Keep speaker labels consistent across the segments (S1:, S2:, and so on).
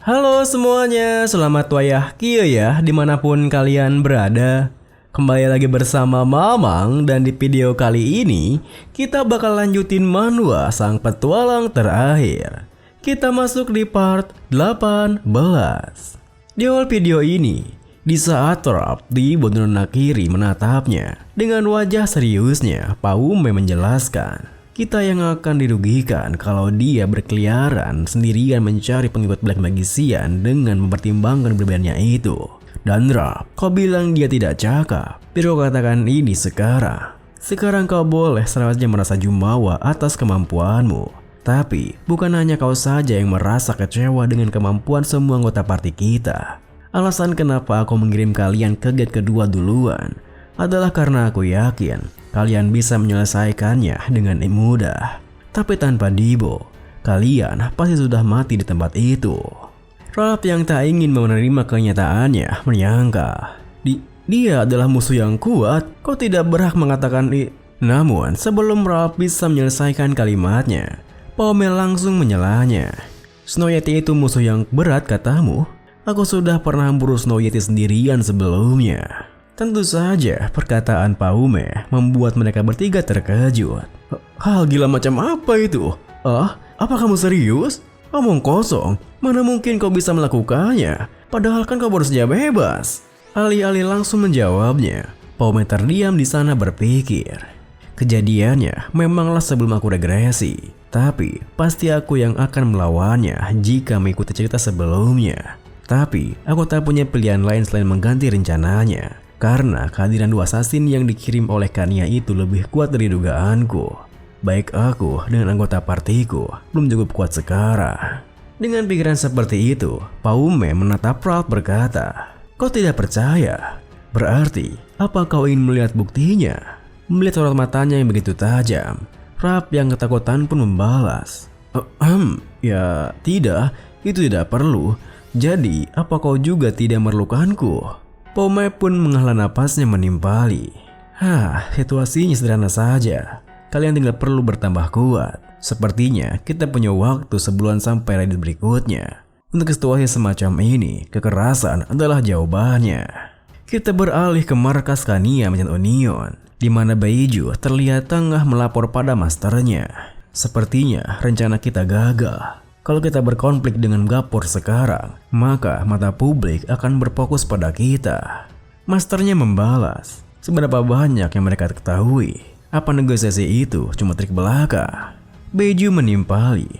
S1: Halo semuanya, selamat wayah kieu ya dimanapun kalian berada. Kembali lagi bersama Mamang dan di video kali ini kita bakal lanjutin manhwa sang petualang terakhir. Kita masuk di part 18. Di awal video ini, di saat Rob di Bono Kiri menatapnya, dengan wajah seriusnya, Paume menjelaskan kita yang akan dirugikan kalau dia berkeliaran sendirian mencari pengikut Black Magician dengan mempertimbangkan keberaniannya itu. Dan Rob, kau bilang dia tidak cakap, tapi kau katakan ini sekarang. Sekarang kau boleh seharusnya merasa jumawa atas kemampuanmu. Tapi bukan hanya kau saja yang merasa kecewa dengan kemampuan semua anggota party kita. Alasan kenapa aku mengirim kalian ke gate kedua duluan adalah karena aku yakin kalian bisa menyelesaikannya dengan mudah. Tapi tanpa Dibo, kalian pasti sudah mati di tempat itu. Rob yang tak ingin menerima kenyataannya menyangka dia adalah musuh yang kuat. Kau tidak berhak mengatakan Namun sebelum Rob bisa menyelesaikan kalimatnya, Paume langsung menyelanya. Snow Yeti itu musuh yang berat katamu? Aku sudah pernah memburu Snow Yeti sendirian sebelumnya. Tentu saja perkataan Paume membuat mereka bertiga terkejut. Hal gila macam apa itu? Apa kamu serius? Omong kosong, mana mungkin kau bisa melakukannya? Padahal kan kau baru saja bebas. Alih-alih langsung menjawabnya, Paume terdiam di sana berpikir. Kejadiannya memanglah sebelum aku regresi, tapi pasti aku yang akan melawannya jika mengikuti cerita sebelumnya. Tapi aku tak punya pilihan lain selain mengganti rencananya. Karena kehadiran dua assassin yang dikirim oleh Kania itu lebih kuat dari dugaanku. Baik aku dengan anggota partiku belum cukup kuat sekarang. Dengan pikiran seperti itu, Paume menatap Rob berkata, kau tidak percaya? Berarti, apa kau ingin melihat buktinya? Melihat sorot matanya yang begitu tajam, Rob yang ketakutan pun membalas, ya tidak, itu tidak perlu. Jadi, apa kau juga tidak memerlukanku? Paume pun menghela napasnya menimpali. Situasinya sederhana saja. Kalian tinggal perlu bertambah kuat. Sepertinya kita punya waktu sebulan sampai raid berikutnya. Untuk situasi semacam ini, kekerasan adalah jawabannya. Kita beralih ke markas Kania Merchant Union, di mana Beiju terlihat tengah melapor pada masternya. Sepertinya rencana kita gagal. Kalau kita berkonflik dengan Gapur sekarang, maka mata publik akan berfokus pada kita. Masternya membalas, seberapa banyak yang mereka ketahui? Apa negosiasi itu cuma trik belaka? Beiju menimpali,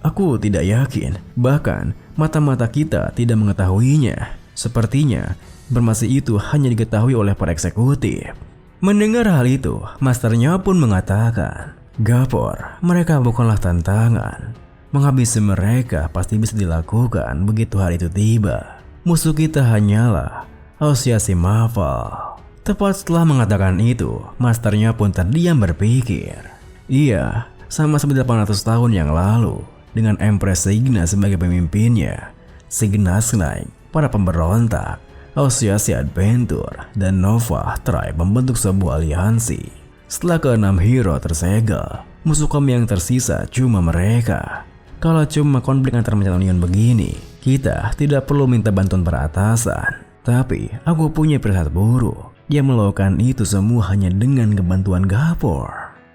S1: aku tidak yakin. Bahkan mata-mata kita tidak mengetahuinya. Sepertinya informasi itu hanya diketahui oleh para eksekutif. Mendengar hal itu, masternya pun mengatakan, Gapur, mereka bukanlah tantangan. Menghabisi mereka pasti bisa dilakukan begitu hari itu tiba. Musuh kita hanyalah asosiasi Maval. Tepat setelah mengatakan itu, masternya pun terdiam berpikir. Iya, sama seperti 800 tahun yang lalu, dengan Empress Signa sebagai pemimpinnya, Signa's Knight, para pemberontak, asosiasi Adventure, dan Nova Tribe membentuk sebuah aliansi. Setelah ke-6 hero tersegel, musuh kami yang tersisa cuma mereka. Kalau cuma konflik antar Merchant Union begini, kita tidak perlu minta bantuan para atasan. Tapi aku punya firasat buruk. Dia melakukan itu semua hanya dengan kebantuan Gapur.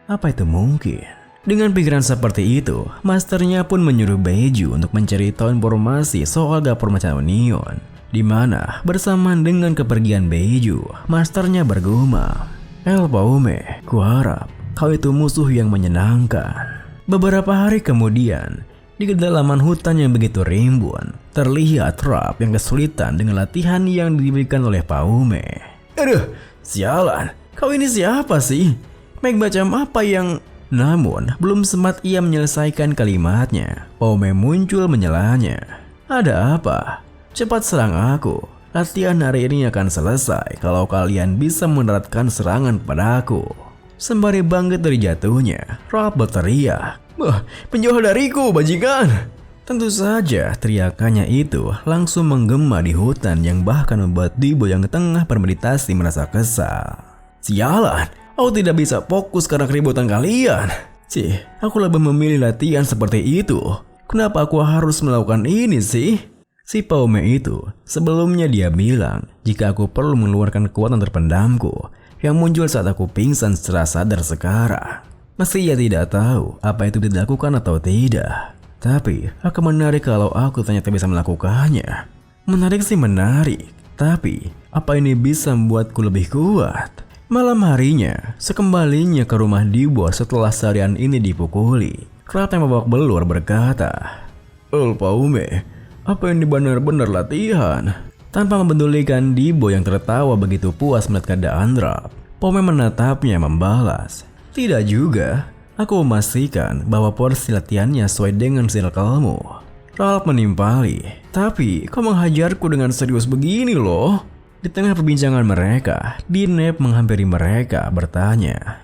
S1: Apa itu mungkin? Dengan pikiran seperti itu, masternya pun menyuruh Beiju untuk mencari tahu informasi soal Gapur Merchant Union. Di mana bersamaan dengan kepergian Beiju, masternya bergumam, Paume, kuharap kau itu musuh yang menyenangkan. Beberapa hari kemudian, di kedalaman hutan yang begitu rimbun, terlihat Rob yang kesulitan dengan latihan yang diberikan oleh Paume. Aduh, sialan, kau ini siapa sih? Meg macam apa yang... Namun, belum sempat ia menyelesaikan kalimatnya, Paume muncul menyelanya. Ada apa? Cepat serang aku. Latihan hari ini akan selesai kalau kalian bisa mendaratkan serangan padaku. Sembari bangkit dari jatuhnya, Rob berteriak, penjauh dariku, bajingan! Tentu saja teriakannya itu langsung menggema di hutan yang bahkan membuat Dibo yang tengah bermeditasi merasa kesal. Sialan, aku tidak bisa fokus karena keributan kalian. Aku lebih memilih latihan seperti itu. Kenapa aku harus melakukan ini sih? Si Paume itu sebelumnya dia bilang jika aku perlu mengeluarkan kekuatan terpendamku yang muncul saat aku pingsan secara sadar sekarang. Meski ia tidak tahu apa itu dilakukan atau tidak, tapi akan menarik kalau aku ternyata bisa melakukannya. Menarik sih menarik, tapi apa ini bisa membuatku lebih kuat? Malam harinya, sekembalinya ke rumah Dibo setelah seharian ini dipukuli, Rat yang babak belur berkata, Paume, apa ini benar-benar latihan? Tanpa mempedulikan Dibo yang tertawa begitu puas melihat keadaan Ralph, Paume menatapnya membalas, tidak juga, aku memastikan bahwa porsi latihannya sesuai dengan circle-mu. Ralph menimpali, tapi kau menghajarku dengan serius begini loh. Di tengah perbincangan mereka, Dinep menghampiri mereka bertanya,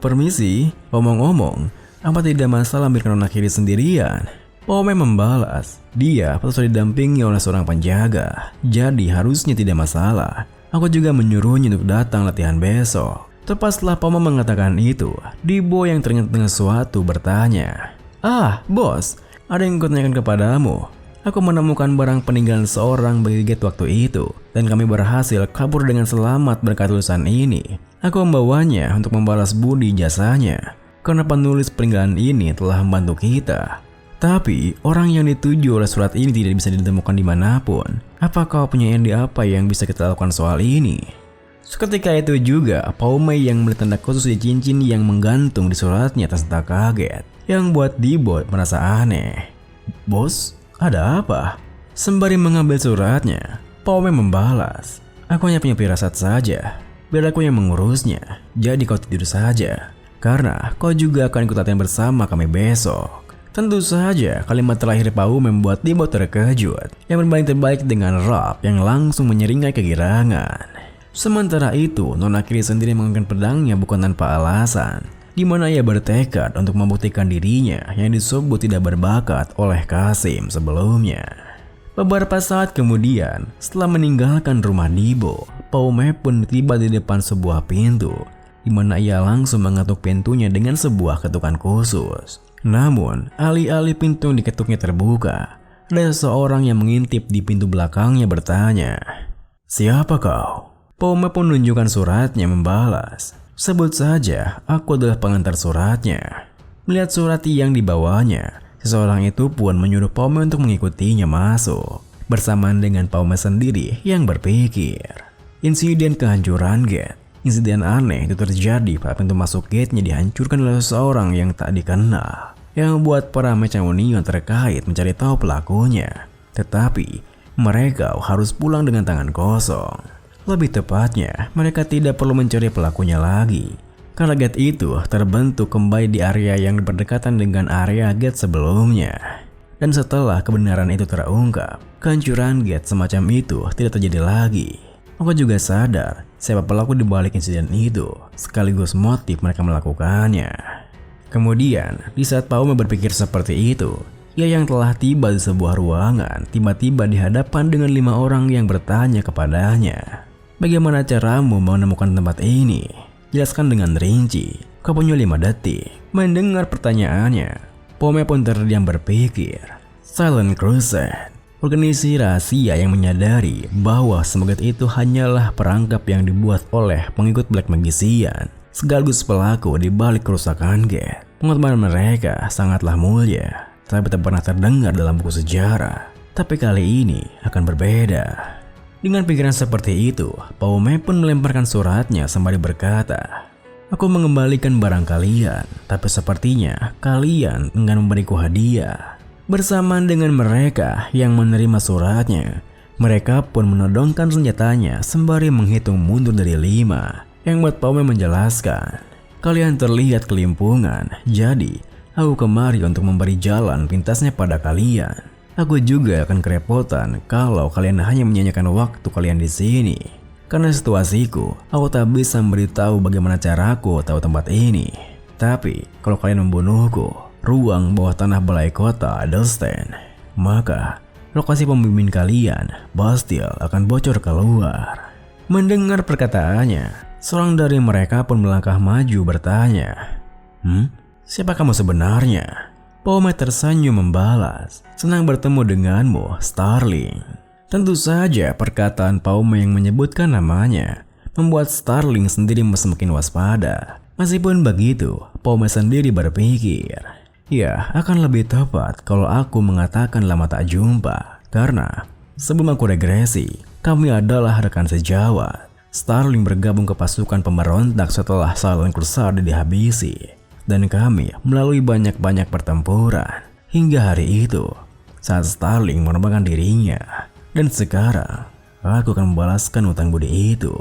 S1: permisi, omong-omong, apa tidak masalah biarkan Nona Kiri sendirian? Paume membalas, dia patut didampingi oleh seorang penjaga, jadi harusnya tidak masalah. Aku juga menyuruhnya untuk datang latihan besok. Tepat setelah Paume mengatakan itu, Dibo yang teringat dengan sesuatu bertanya, bos, ada yang kutanyakan kepadamu. Aku menemukan barang peninggalan seorang Brigade waktu itu, dan kami berhasil kabur dengan selamat berkat tulisan ini. Aku membawanya untuk membalas budi jasanya, karena penulis peninggalan ini telah membantu kita. Tapi, orang yang dituju oleh surat ini tidak bisa ditemukan dimanapun. Apa kau punya ide apa yang bisa kita lakukan soal ini? Seketika itu juga, Paume yang melihat tanda khusus di cincin yang menggantung di suratnya tersentak kaget, yang buat Dibo merasa aneh. Bos, ada apa? Sembari mengambil suratnya, Paume membalas, aku hanya punya firasat saja, biar aku yang mengurusnya, jadi kau tidur saja, karena kau juga akan ikut latihan bersama kami besok. Tentu saja kalimat terakhir Paume membuat Dibo terkejut, yang berbanding terbalik dengan Ralph yang langsung menyeringai kegirangan. Sementara itu, Nona Kiri sendiri mengangkat pedangnya bukan tanpa alasan, di mana ia bertekad untuk membuktikan dirinya yang disebut tidak berbakat oleh Kasim sebelumnya. Beberapa saat kemudian, setelah meninggalkan rumah Dibo, Paume pun tiba di depan sebuah pintu, di mana ia langsung mengetuk pintunya dengan sebuah ketukan khusus. Namun, alih-alih pintu yang diketuknya terbuka, ada seseorang yang mengintip di pintu belakangnya bertanya, "Siapa kau?" Paume pun menunjukkan suratnya membalas, "Sebut saja, aku adalah pengantar suratnya." Melihat surat yang dibawanya, seseorang itu pun menyuruh Paume untuk mengikutinya masuk. Bersamaan dengan Paume sendiri yang berpikir, insiden kehancuran gate. Insiden aneh itu terjadi pada pintu masuk gate-nya dihancurkan oleh seseorang yang tak dikenal, yang membuat para Mechamonion terkait mencari tahu pelakunya. Tetapi, mereka harus pulang dengan tangan kosong. Lebih tepatnya, mereka tidak perlu mencari pelakunya lagi, karena gate itu terbentuk kembali di area yang berdekatan dengan area gate sebelumnya. Dan setelah kebenaran itu terungkap, kehancuran gate semacam itu tidak terjadi lagi. Aku juga sadar siapa pelaku di balik insiden itu, sekaligus motif mereka melakukannya. Kemudian, di saat Paume berpikir seperti itu, ia yang telah tiba di sebuah ruangan tiba-tiba dihadapan dengan 5 orang yang bertanya kepadanya, "Bagaimana caramu menemukan tempat ini? Jelaskan dengan rinci." Kau punya 5 detik. Mendengar pertanyaannya, Paume pun terdiam berpikir. Silent Crusade, organisasi rahasia yang menyadari bahwa semoga itu hanyalah perangkap yang dibuat oleh pengikut Black Magician, sekaligus pelaku di balik kerusakan gate. Pengorbanan mereka sangatlah mulia, tapi tak pernah terdengar dalam buku sejarah. Tapi kali ini akan berbeda. Dengan pikiran seperti itu, Paume pun melemparkan suratnya sembari berkata, "Aku mengembalikan barang kalian, tapi sepertinya kalian enggan memberiku hadiah." Bersamaan dengan mereka yang menerima suratnya, mereka pun menodongkan senjatanya sembari menghitung mundur dari 5, yang buat Paume menjelaskan, "Kalian terlihat kelimpungan, jadi aku kemari untuk memberi jalan pintasnya pada kalian. Aku juga akan kerepotan kalau kalian hanya menyanyikan waktu kalian di sini. Karena situasiku, aku tak bisa memberitahu bagaimana caraku tahu tempat ini. Tapi kalau kalian membunuhku, ruang bawah tanah balai kota Adelstein, maka lokasi pembimbing kalian, Bastille, akan bocor keluar." Mendengar perkataannya, seorang dari mereka pun melangkah maju bertanya, Siapa kamu sebenarnya?" Paume tersenyum membalas, "Senang bertemu denganmu, Starling." Tentu saja perkataan Paume yang menyebutkan namanya membuat Starling sendiri semakin waspada. Meskipun begitu, Paume sendiri berpikir, ya akan lebih tepat kalau aku mengatakan lama tak jumpa. Karena sebelum aku regresi, kami adalah rekan sejawat. Starling bergabung ke pasukan pemberontak setelah Silent Crusade dihabisi. Dan kami melalui banyak-banyak pertempuran hingga hari itu saat Starling mengorbankan dirinya. Dan sekarang aku akan membalaskan utang budi itu.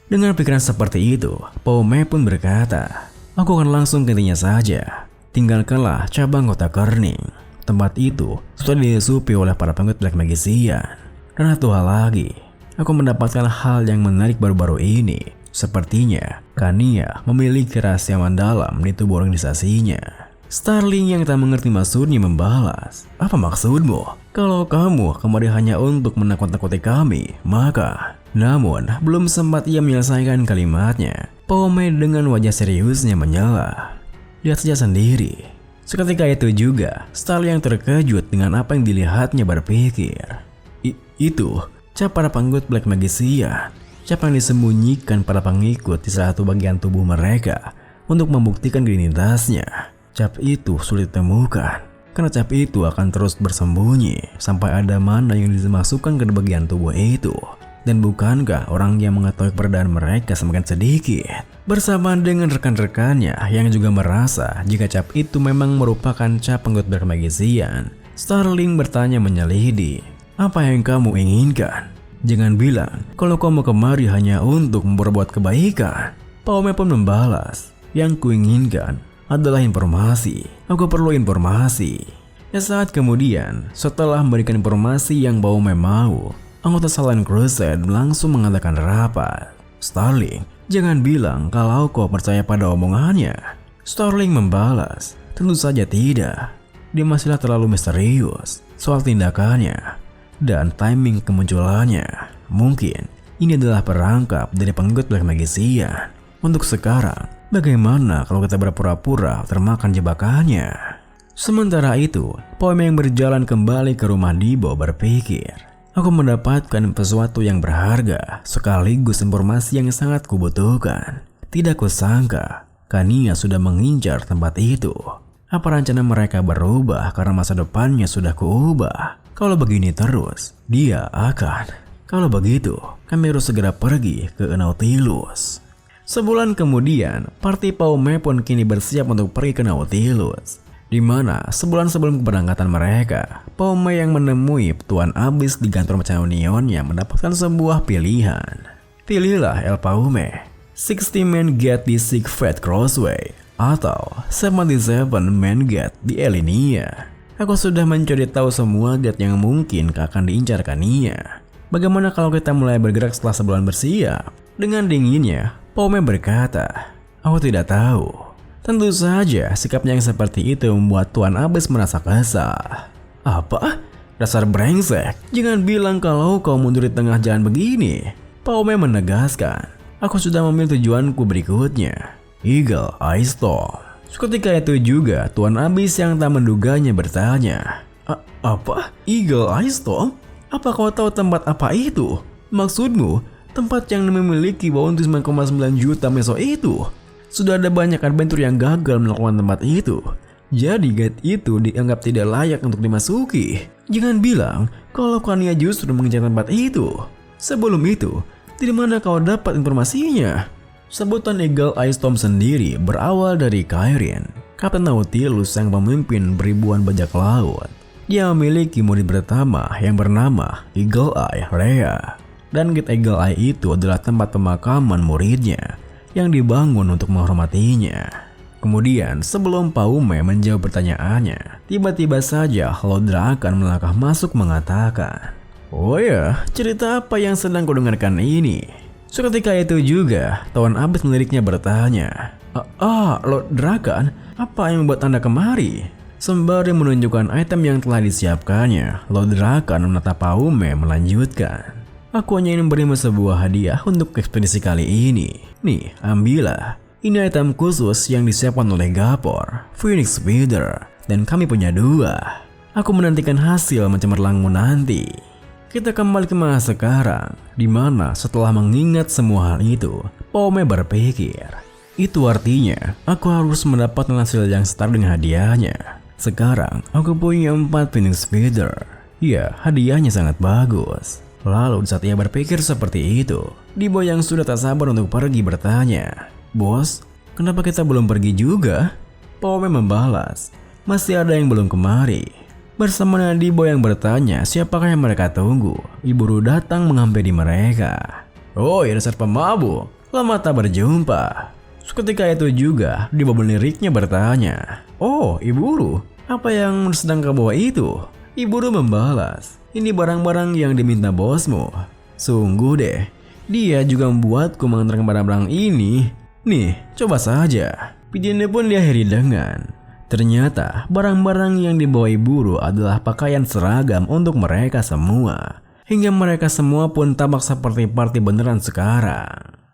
S1: Dengan pikiran seperti itu, Paume pun berkata, "Aku akan langsung ke intinya saja. Tinggalkanlah cabang kota Kerning. Tempat itu sudah disusupi oleh para pengikut Black Magician. Dan satu hal lagi, aku mendapatkan hal yang menarik baru-baru ini. Sepertinya Kania memiliki rahasia mendalam di tubuh organisasinya." Starling yang tak mengerti maksudnya membalas, "Apa maksudmu? Kalau kamu kemari hanya untuk menakut-nakuti kami, maka..." Namun belum sempat ia menyelesaikan kalimatnya, Paume dengan wajah seriusnya menyela. "Lihat saja sendiri." Seketika itu juga Starling yang terkejut dengan apa yang dilihatnya berpikir, Itu cap para pengikut Black Magician. Cap yang disembunyikan para pengikut di salah satu bagian tubuh mereka untuk membuktikan identitasnya. Cap itu sulit ditemukan karena cap itu akan terus bersembunyi sampai ada mana yang dimasukkan ke bagian tubuh itu. Dan bukankah orang yang mengetahui keberadaan mereka semakin sedikit? Bersamaan dengan rekan-rekannya yang juga merasa jika cap itu memang merupakan cap pengikut Black Magician, Starling bertanya menyelidiki, "Apa yang kamu inginkan? Jangan bilang kalau kamu kemari hanya untuk berbuat kebaikan." Paume pun membalas, "Yang kuinginkan adalah informasi. Aku perlu informasi." Ya saat kemudian, setelah memberikan informasi yang Paume mau, anggota Silent Crusade langsung mengadakan rapat. "Starling, jangan bilang kalau kau percaya pada omongannya." Starling membalas, "Tentu saja tidak. Dia masihlah terlalu misterius soal tindakannya dan timing kemunculannya. Mungkin ini adalah perangkap dari pengikut Black Magician. Untuk sekarang, bagaimana kalau kita berpura-pura termakan jebakannya?" Sementara itu, Paume yang berjalan kembali ke rumah Dibo berpikir, "Aku mendapatkan sesuatu yang berharga sekaligus informasi yang sangat kubutuhkan. Tidak kusangka Kania sudah mengincar tempat itu. Apa rencana mereka berubah karena masa depannya sudah kuubah? Kalau begini terus, dia akan. Kalau begitu, kami harus segera pergi ke Nautilus." Sebulan kemudian, parti Paume pun kini bersiap untuk pergi ke Nautilus. Di mana sebulan sebelum keberangkatan mereka, Paume yang menemui Tuan Abyss di kantor Macedonion yang mendapatkan sebuah pilihan. "Pilihlah El Paume, 60 men get di Siegfried Crossway atau 77 men get di Elinia. Aku sudah mencari tahu semua gate yang mungkin akan diincar Kania. Bagaimana kalau kita mulai bergerak setelah sebulan bersiap?" Dengan dinginnya, Paume berkata, "Aku tidak tahu." Tentu saja sikapnya yang seperti itu membuat Tuan Abyss merasa kesal. "Apa? Dasar brengsek, jangan bilang kalau kau mundur di tengah jalan begini." Paume menegaskan, "Aku sudah memilih tujuanku berikutnya, Eagle Eye Storm." Ketika itu juga Tuan Abyss yang tak menduganya bertanya, "Apa? Eagle Eye Storm? Apa kau tahu tempat apa itu? Maksudmu, tempat yang memiliki bounty 9,9 juta meso itu? Sudah ada banyak adventure yang gagal melakukan tempat itu. Jadi gate itu dianggap tidak layak untuk dimasuki. Jangan bilang kalau Kania justru mengincar tempat itu. Sebelum itu, di mana kau dapat informasinya?" Sebutan Eagle Eye Storm sendiri berawal dari Kairin, Kapten Nautilus yang memimpin beribuan bajak laut. Dia memiliki murid pertama yang bernama Eagle Eye Rhea. Dan gate Eagle Eye itu adalah tempat pemakaman muridnya yang dibangun untuk menghormatinya. Kemudian sebelum Paume menjawab pertanyaannya, tiba-tiba saja Lodra akan melangkah masuk mengatakan, "Oh ya, cerita apa yang sedang kau dengarkan ini?" Seketika itu juga Tuan Abyss meliriknya bertanya, Lord Drakan, apa yang membuat Anda kemari?" Sembari menunjukkan item yang telah disiapkannya, Lord Drakan menatap Paume melanjutkan, "Aku hanya ingin memberimu sebuah hadiah untuk ekspedisi kali ini. Nih, ambillah. Ini item khusus yang disiapkan oleh Gapor, Phoenix Feeder. dan kami punya 2. Aku menantikan hasil mencemerlangmu nanti. Kita kembali ke masa sekarang, di mana setelah mengingat semua hal itu, Paume berpikir, itu artinya aku harus mendapatkan hasil yang setara dengan hadiahnya. Sekarang aku punya 4 Phoenix Feather. Ya, hadiahnya sangat bagus. Lalu saat ia berpikir seperti itu, Dibo yang sudah tak sabar untuk pergi bertanya, "Bos, kenapa kita belum pergi juga?" Paume membalas, "Masih ada yang belum kemari." Bersama dengan Dibo yang bertanya siapakah yang mereka tunggu, Iburu datang menghampiri mereka. "Oh, ya dasar pemabuk, lama tak berjumpa." Seketika itu juga Dibo liriknya bertanya, "Oh, Iburu, apa yang sedang kau bawa itu?" Iburu membalas, "Ini barang-barang yang diminta bosmu." "Sungguh deh, dia juga membuatku mengantarkan barang-barang ini. Nih, coba saja." Videonya pun diakhiri dengan, ternyata barang-barang yang dibawa Iburu adalah pakaian seragam untuk mereka semua. Hingga mereka semua pun tampak seperti party beneran sekarang.